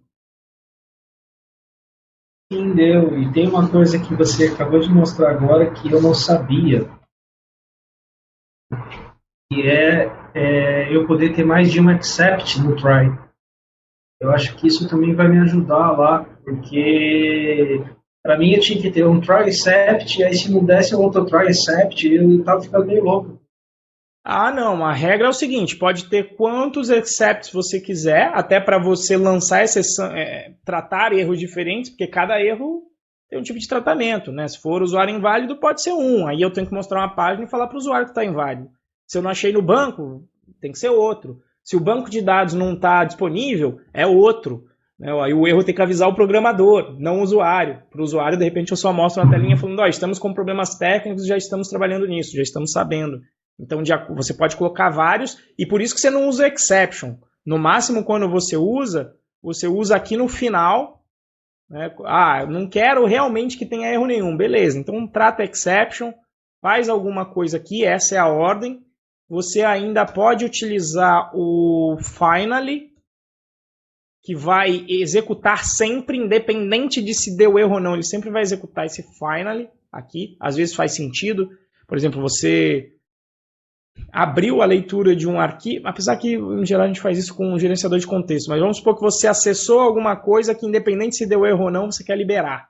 Speaker 2: Sim, deu. E tem uma coisa que você acabou de mostrar agora que eu não sabia. Que eu poder ter mais de um accept no try. Eu acho que isso também vai me ajudar lá, porque para mim eu tinha que ter um try except, e aí se não desse um outro try except, eu estava ficando meio louco.
Speaker 1: Ah, não. A regra é o seguinte: pode ter quantos excepts você quiser, até para você lançar exceção, tratar erros diferentes, porque cada erro tem um tipo de tratamento, né? Se for usuário inválido, pode ser um. Aí eu tenho que mostrar uma página e falar para o usuário que está inválido. Se eu não achei no banco, tem que ser outro. Se o banco de dados não está disponível, é outro. Né? Aí o erro tem que avisar o programador, não o usuário. Para o usuário, de repente, eu só mostro uma telinha falando: ó, estamos com problemas técnicos, já estamos trabalhando nisso, já estamos sabendo. Então você pode colocar vários, e por isso que você não usa exception. No máximo, quando você usa aqui no final. Né? Ah, não quero realmente que tenha erro nenhum. Beleza, então trata exception, faz alguma coisa aqui, essa é a ordem. Você ainda pode utilizar o finally, que vai executar sempre, independente de se deu erro ou não, ele sempre vai executar esse finally aqui. Às vezes faz sentido. Por exemplo, você abriu a leitura de um arquivo, apesar que em geral a gente faz isso com um gerenciador de contexto, mas vamos supor que você acessou alguma coisa que independente se deu erro ou não, você quer liberar.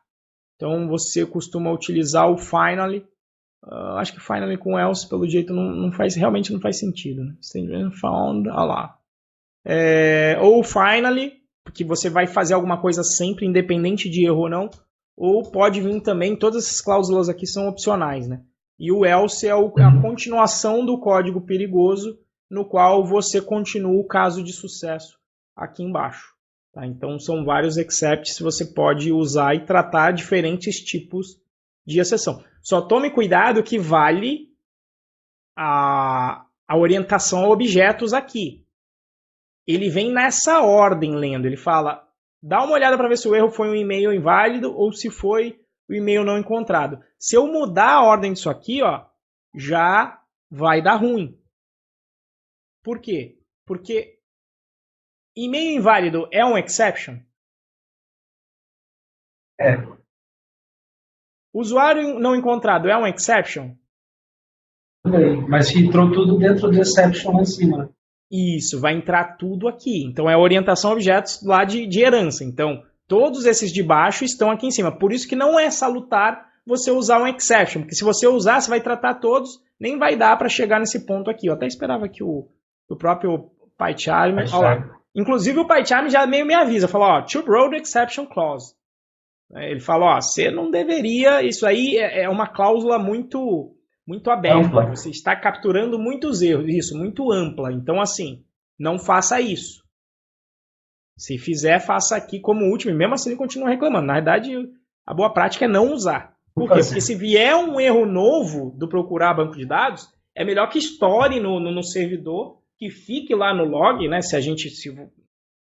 Speaker 1: Então você costuma utilizar o finally. Acho que finally com else, pelo jeito, realmente não faz sentido. Né? Found, olha lá. Ou finally, porque você vai fazer alguma coisa sempre, independente de erro ou não, ou pode vir também, todas essas cláusulas aqui são opcionais, né? E o else é a continuação do código perigoso, no qual você continua o caso de sucesso aqui embaixo. Tá? Então são vários excepts que você pode usar e tratar diferentes tipos de exceção. Só tome cuidado que vale a orientação a objetos aqui. Ele vem nessa ordem lendo. Ele fala, dá uma olhada para ver se o erro foi um e-mail inválido ou se foi o e-mail não encontrado. Se eu mudar a ordem disso aqui, ó, já vai dar ruim. Por quê? Porque e-mail inválido é um exception?
Speaker 2: É.
Speaker 1: Usuário não encontrado é um exception?
Speaker 2: Mas filtrou tudo dentro do exception lá em cima.
Speaker 1: Isso, vai entrar tudo aqui. Então é orientação a objetos lá de herança. Então, todos esses de baixo estão aqui em cima. Por isso que não é salutar você usar um exception. Porque se você usar, você vai tratar todos, nem vai dar para chegar nesse ponto aqui. Eu até esperava que o próprio PyCharm... Inclusive o PyCharm já meio me avisa. Fala, ó, to broad exception clause. Ele fala, ó, você não deveria... Isso aí é uma cláusula muito aberta. Ampla. Você está capturando muitos erros. Isso, muito ampla. Então, assim, não faça isso. Se fizer, faça aqui como último. E mesmo assim ele continua reclamando. Na verdade, a boa prática é não usar. Por quê? Porque se vier um erro novo do procurar banco de dados, é melhor que estoure no servidor, que fique lá no log, né?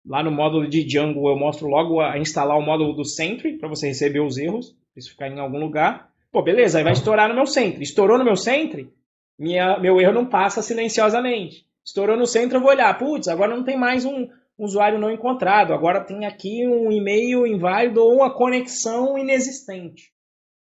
Speaker 1: Lá no módulo de Django eu mostro logo a instalar o módulo do Sentry para você receber os erros, isso ficar em algum lugar. Pô, beleza, aí vai estourar no meu Sentry. Estourou no meu Sentry, meu erro não passa silenciosamente. Estourou no Sentry, eu vou olhar, putz, agora não tem mais um usuário não encontrado, agora tem aqui um e-mail inválido ou uma conexão inexistente.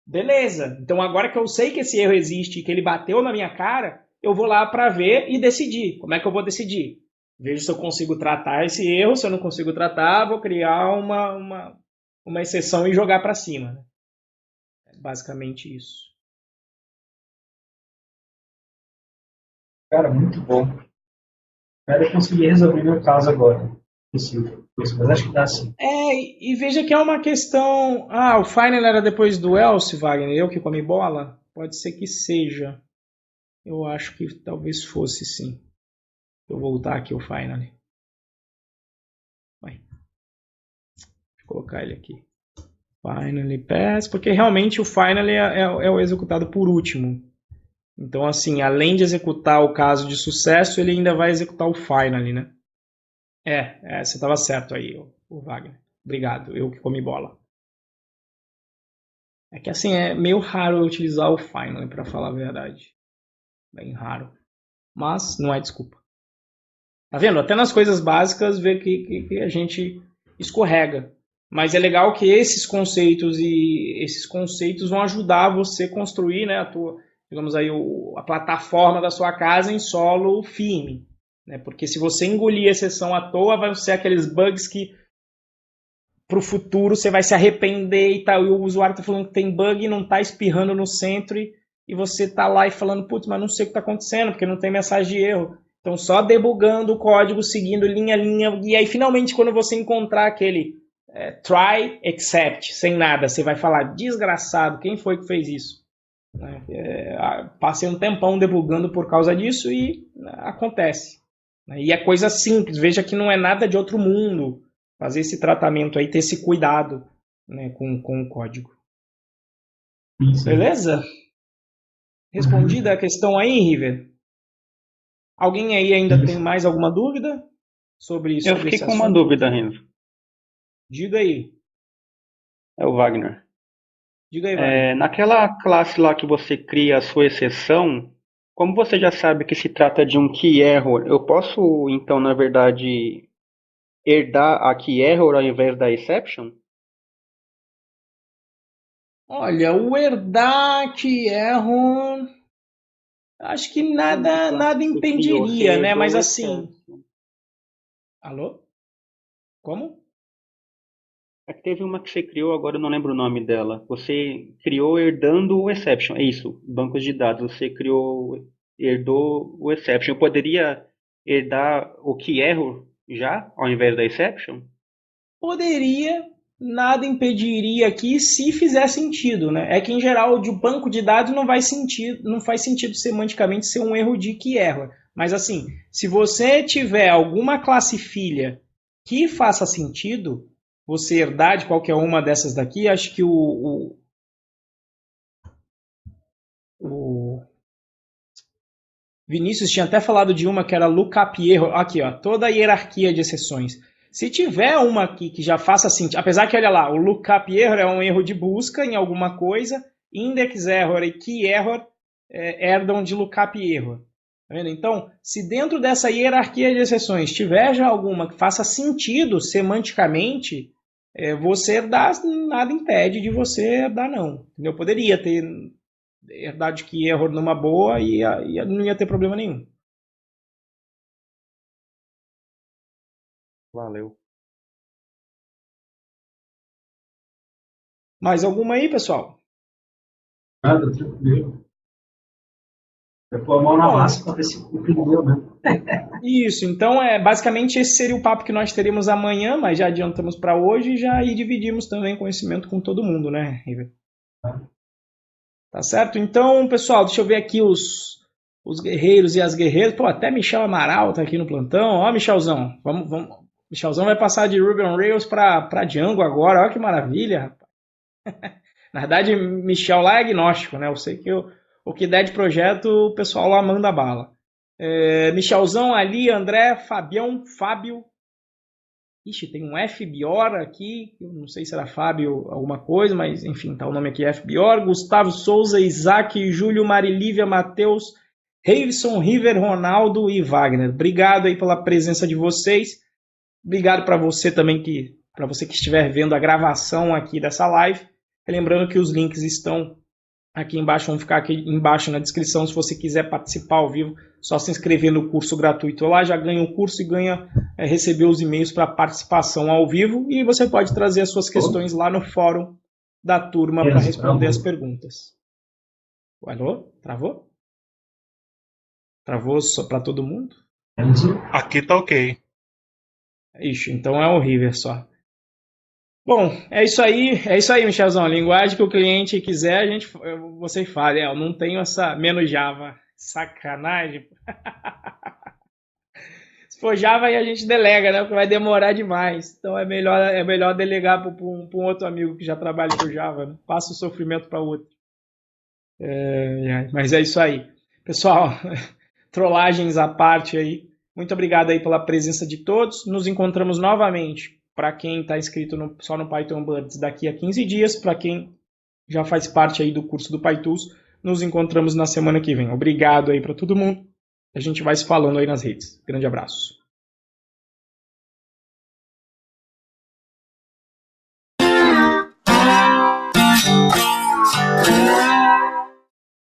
Speaker 1: Beleza, então agora que eu sei que esse erro existe e que ele bateu na minha cara, eu vou lá para ver e decidir. Como é que eu vou decidir? Vejo se eu consigo tratar esse erro, se eu não consigo tratar, vou criar uma exceção e jogar para cima. Né? É basicamente isso.
Speaker 2: Cara, muito bom. Espero eu conseguir resolver meu caso agora. Possível. Mas acho que dá sim.
Speaker 1: E veja que é uma questão... o final era depois do else, Wagner? Eu que comi bola? Pode ser que seja. Eu acho que talvez fosse, sim. Vou voltar aqui o final. Vai. Deixa eu colocar ele aqui. Finally pass, porque realmente o finally é o executado por último. Então, assim, além de executar o caso de sucesso, ele ainda vai executar o finally, né? Você estava certo aí, o Wagner. Obrigado, eu que comi bola. É que assim, é meio raro eu utilizar o finally, para falar a verdade. Bem raro. Mas não é desculpa. Tá vendo? Até nas coisas básicas vê que a gente escorrega. Mas é legal que esses conceitos vão ajudar você a construir, né, digamos aí, a plataforma da sua casa em solo firme. Né? Porque se você engolir a exceção à toa, vai ser aqueles bugs que para o futuro você vai se arrepender e tal. E o usuário está falando que tem bug e não está espirrando no centro. e você está lá e falando, putz, mas não sei o que está acontecendo, porque não tem mensagem de erro. Então, só debugando o código, seguindo linha a linha, e aí, finalmente, quando você encontrar aquele try, except, sem nada, você vai falar, desgraçado, quem foi que fez isso? Passei um tempão debugando por causa disso e acontece. E é coisa simples, veja que não é nada de outro mundo fazer esse tratamento aí, ter esse cuidado, né, com o código. Sim. Beleza? Respondida a questão aí, River? Alguém aí ainda tem mais alguma dúvida sobre isso?
Speaker 3: Eu fiquei com uma dúvida, Renzo.
Speaker 1: Diga aí.
Speaker 3: É o Wagner.
Speaker 1: Diga aí, Wagner.
Speaker 3: Naquela classe lá que você cria a sua exceção, como você já sabe que se trata de um key error, eu posso, então, na verdade, herdar a key error ao invés da exception?
Speaker 1: Olha, o herdar key error... Acho que nada impediria, né? Mas assim... Alô? Como?
Speaker 3: É que teve uma que você criou, agora eu não lembro o nome dela. Você criou herdando o exception. É isso, bancos de dados. Você herdou o exception. Eu poderia herdar o key error já, ao invés da exception?
Speaker 1: Poderia, nada impediria aqui se fizer sentido, né? É que em geral de banco de dados não faz sentido semanticamente ser um erro de key error. Mas assim, se você tiver alguma classe filha que faça sentido, você herdar de qualquer uma dessas daqui, acho que o Vinícius tinha até falado de uma que era lookup error. Aqui, ó, toda a hierarquia de exceções. Se tiver uma aqui que já faça sentido, apesar que, olha lá, o lookup error é um erro de busca em alguma coisa, index error e key error herdam de lookup error. Tá vendo? Então, se dentro dessa hierarquia de exceções tiver já alguma que faça sentido semanticamente, você herdar, nada impede de você herdar não. Eu poderia ter herdado de key error numa boa e não ia ter problema nenhum.
Speaker 3: Valeu.
Speaker 1: Mais alguma aí, pessoal?
Speaker 2: Nada, tranquilo. Eu pôr a mão na massa para ver se compreendeu, né?
Speaker 1: Isso, então basicamente esse seria o papo que nós teríamos amanhã, mas já adiantamos para hoje e já dividimos também conhecimento com todo mundo, né, River? Tá certo? Então, pessoal, deixa eu ver aqui os guerreiros e as guerreiras. Pô, até Michel Amaral tá aqui no plantão. Ó, Michelzão, vamos. Michelzão vai passar de Ruby on Rails para Django agora. Olha que maravilha, rapaz. Na verdade, Michel lá é agnóstico, né? Eu sei que o que der de projeto, o pessoal lá manda bala. Michelzão ali, André, Fabião, Fábio. Ixi, tem um F. Bior aqui. Eu não sei se era Fábio alguma coisa, mas enfim, tá o nome aqui F. Bior. Gustavo Souza, Isaac, Júlio, Marilívia, Matheus, Reivson, River, Ronaldo e Wagner. Obrigado aí pela presença de vocês. Obrigado para você também, para você que estiver vendo a gravação aqui dessa live. Lembrando que os links estão aqui embaixo, vão ficar aqui embaixo na descrição. Se você quiser participar ao vivo, só se inscrever no curso gratuito lá, já ganha o curso e receber os e-mails para participação ao vivo. E você pode trazer as suas questões lá no fórum da turma para responder as perguntas. Alô? Travou? Travou só para todo mundo?
Speaker 4: Aqui tá ok.
Speaker 1: Ixi, então é horrível só. Bom, é isso aí, Michelzão. A linguagem que o cliente quiser, você fala. Eu não tenho essa menos Java. Sacanagem. Se for Java, aí a gente delega, né? Porque vai demorar demais. Então é melhor delegar para um outro amigo que já trabalha com Java, né? Passa o sofrimento para outro. Mas é isso aí. Pessoal, trollagens à parte aí. Muito obrigado aí pela presença de todos. Nos encontramos novamente. Para quem está inscrito só no Python Birds daqui a 15 dias, para quem já faz parte aí do curso do PyTools, nos encontramos na semana que vem. Obrigado aí para todo mundo. A gente vai se falando aí nas redes. Grande abraço.